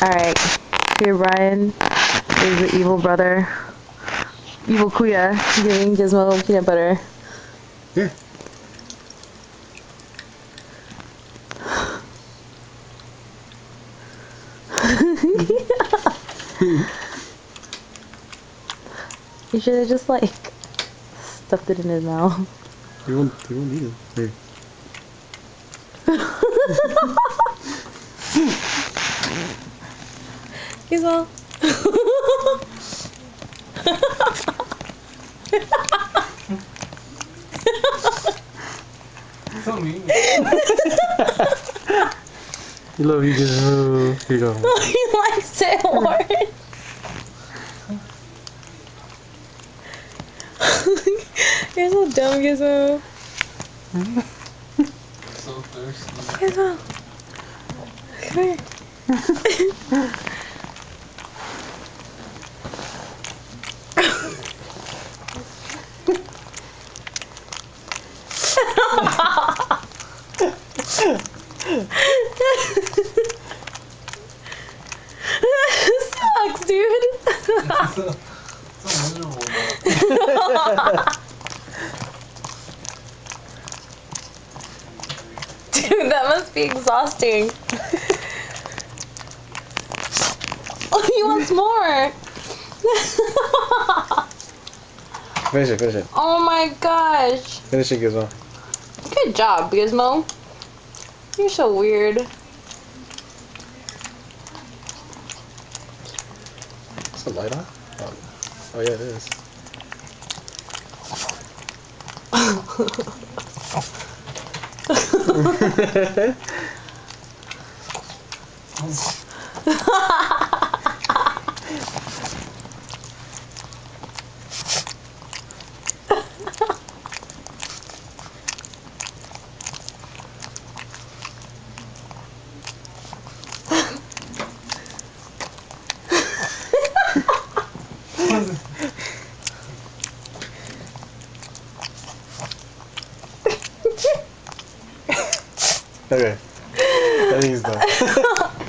Alright. Here, Brian is the evil brother. Evil Kuya giving Gizmo peanut butter. Yeah. You should have just like stuffed it in his mouth. You won't need it. Here. Gizmo. So mean. You love you, Gizmo. Here you go. He likes it orange. You're so dumb, Gizmo. So thirsty. Gizmo. Come here. Sucks, dude. So miserable. Dude, that must be exhausting. Oh, he wants more. Finish it. Oh my gosh. Finish it, Gizmo. Good job, Gizmo. You're so weird. Is the light on? Oh yeah, it is. Okay.